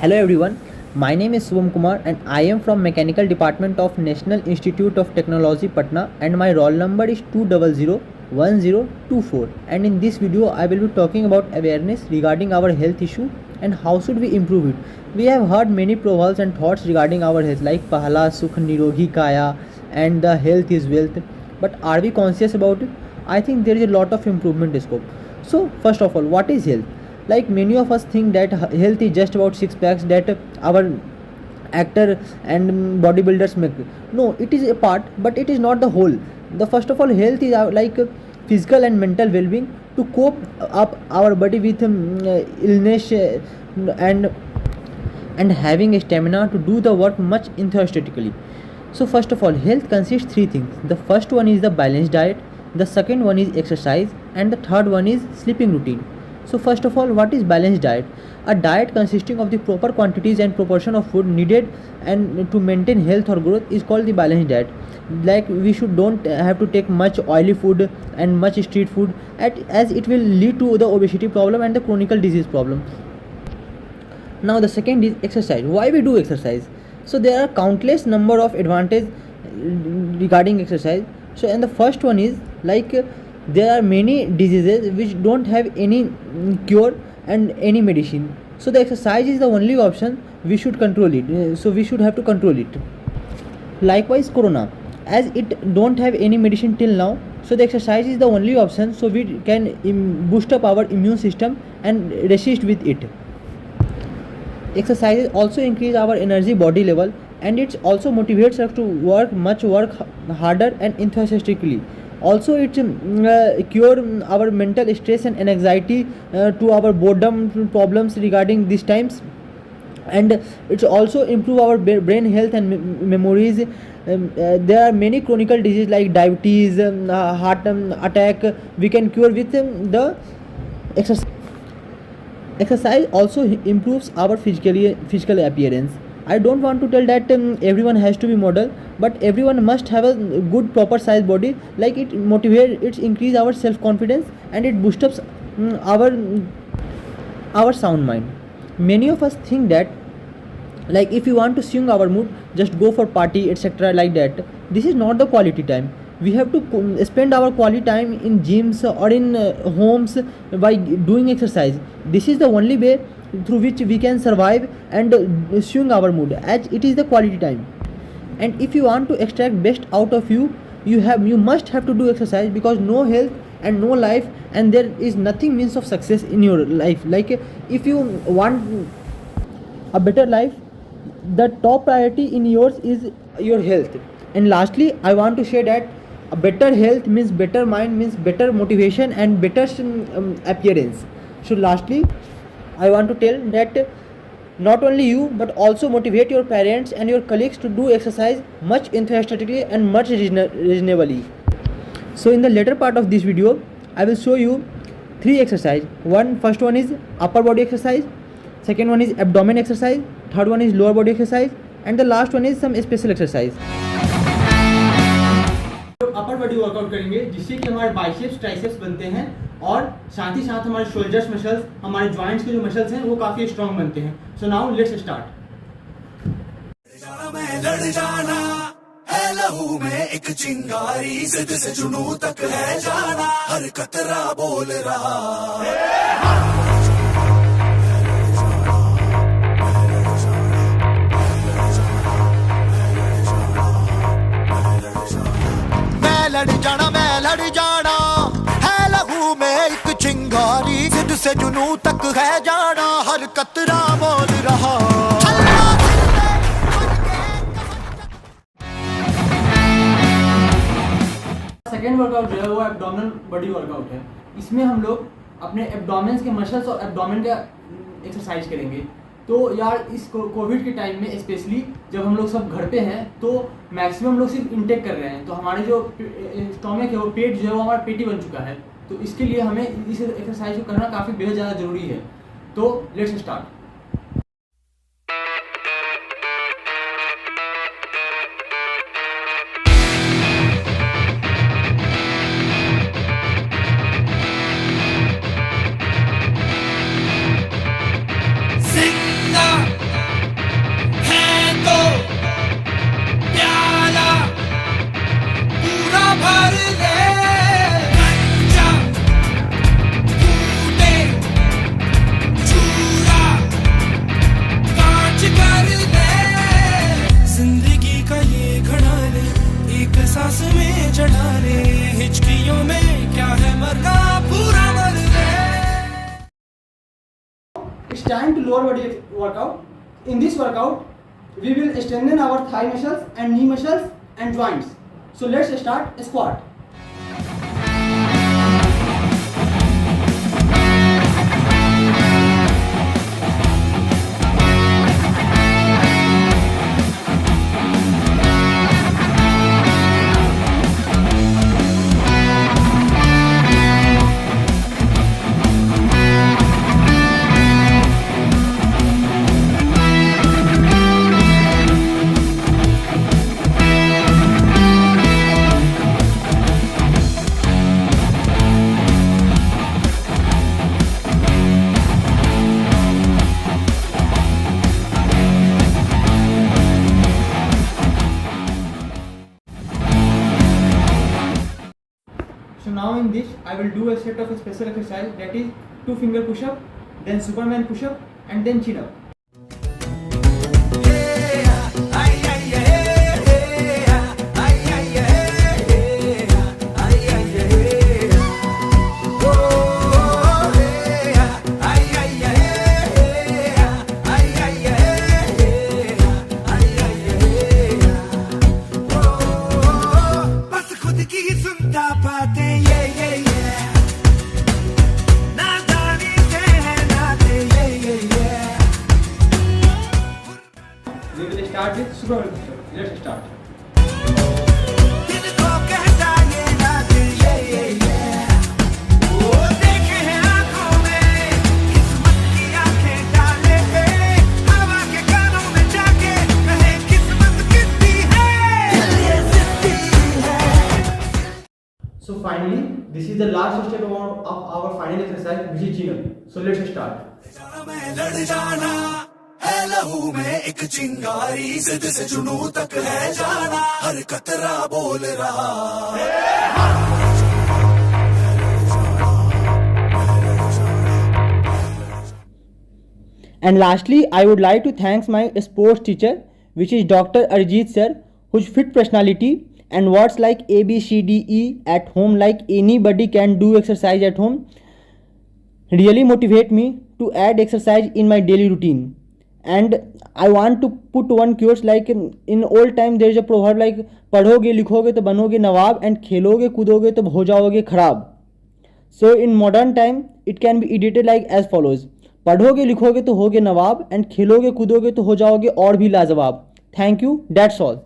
Hello everyone, my name is Subham Kumar and I am from Mechanical Department of National Institute of Technology Patna and my roll number is 2001024, and in this video I will be talking about awareness regarding our health issue and how should we improve it. We have heard many proverbs and thoughts regarding our health like Pahla Sukh Nirogi Kaya and the health is wealth, but are we conscious about it? I think there is a lot of improvement scope. So first of all, what is health? Like many of us think that health is just about six packs that our actor and bodybuilders make. No, it is a part, but it is not the whole. The first of all, health is physical and mental well-being to cope up our body with illness and having a stamina to do the work much enthusiastically. So first of all, health consists three things. The first one is the balanced diet, the second one is exercise, and the third one is sleeping routine. So first of all, what is balanced diet? A diet consisting of the proper quantities and proportion of food needed and to maintain health or growth is called the balanced diet. Like we don't have to take much oily food and much street food as it will lead to the obesity problem and the chronic disease problem. Now the second is exercise. Why we do exercise? So there are countless number of advantages regarding exercise. So and the first one is there are many diseases which don't have any cure and any medicine. So the exercise is the only option. We should control it. So we should have to control it. Likewise, corona, as it don't have any medicine till now. So the exercise is the only option. So we can boost up our immune system and resist with it. Exercises also increase our energy body level, and it also motivates us to work harder and enthusiastically. Also it cure our mental stress and anxiety to our boredom problems regarding these times, and it's also improve our brain health and memories. There are many chronic diseases like diabetes, heart attack we can cure with the exercise. Exercise also improves our physical appearance. I don't want to tell that everyone has to be model, but everyone must have a good proper size body. Like it motivates, it increase our self confidence, and it boosts up our sound mind. Many of us think that like if you want to swing our mood, just go for party etc. like that. This is not the quality time. We have to spend our quality time in gyms or in homes by doing exercise. This is the only way through which we can survive and swing our mood, as it is the quality time. And if you want to extract best out of you, you must have to do exercise, because no health and no life, and there is nothing means of success in your life. Like if you want a better life, the top priority in yours is your health. And lastly, I want to say that a better health means better mind, means better motivation and better appearance. So lastly, I want to tell that not only you but also motivate your parents and your colleagues to do exercise much enthusiastically and much reasonably. So in the later part of this video, I will show you three exercise. First one is upper body exercise, second one is abdomen exercise, third one is lower body exercise, and the last one is some special exercise. Upper body workout करेंगे जिससे कि हमारे biceps triceps बनते हैं, और साथ ही साथ हमारे शोल्डर्स मसल्स, हमारे जॉइंट्स के जो मसल्स हैं वो काफी स्ट्रांग बनते हैं. So now let's start. लड़ जाना है लहू में एक चिंगारी, जिद से जुनून तक है जाना, हर कतरा बोल रहा. मैं लड़ जाना है लहू में एक चिंगारी, जिद से जुनून तक है जाना, हर कतरा बोल रहा. सेकेंड वर्कआउट जो है वो एब्डोमिनल बॉडी वर्कआउट है. इसमें हम लोग अपने एब्डोमेन के मसल्स और एब्डोमेन का एक्सरसाइज करेंगे. तो यार इस कोविड के टाइम में स्पेशली जब हम लोग सब घर पे हैं, तो मैक्सिमम लोग सिर्फ इनटेक कर रहे हैं, तो हमारे जो स्टोमक है वो पेट जो है वो हमारा पेटी बन चुका है. तो इसके लिए हमें इस एक्सरसाइज को करना काफ़ी बेहद ज़्यादा ज़रूरी है. तो let's start. time to lower body workout. In this workout, we will strengthen our thigh muscles and knee muscles and joints. So let's start squat. So now in this, I will do a set of a special exercise, that is 2 finger push up, then Superman push up, and then chin up. We will start with Superman push up. Let's start. So finally, this is the last step of our final exercise, which is chin up. So let's start. है लहू में एक चिंगारी जिद से जुनू तक है जाना हर कतरा बोल रहा And lastly, I would like to thank my sports teacher, which is Dr. Arjit sir, whose fit personality and words like A, B, C, D, E at home, like anybody can do exercise at home, really motivate me to add exercise in my daily routine. And I want to put one quote, like in old time there is a proverb like पढ़ोगे लिखोगे तो बनोगे नवाब and खेलोगे कूदोगे तो हो जाओगे खराब. So in modern time it can be edited like as follows: पढ़ोगे लिखोगे तो होगे नवाब and खेलोगे कूदोगे तो हो जाओगे और भी लाजवाब. Thank you. That's all.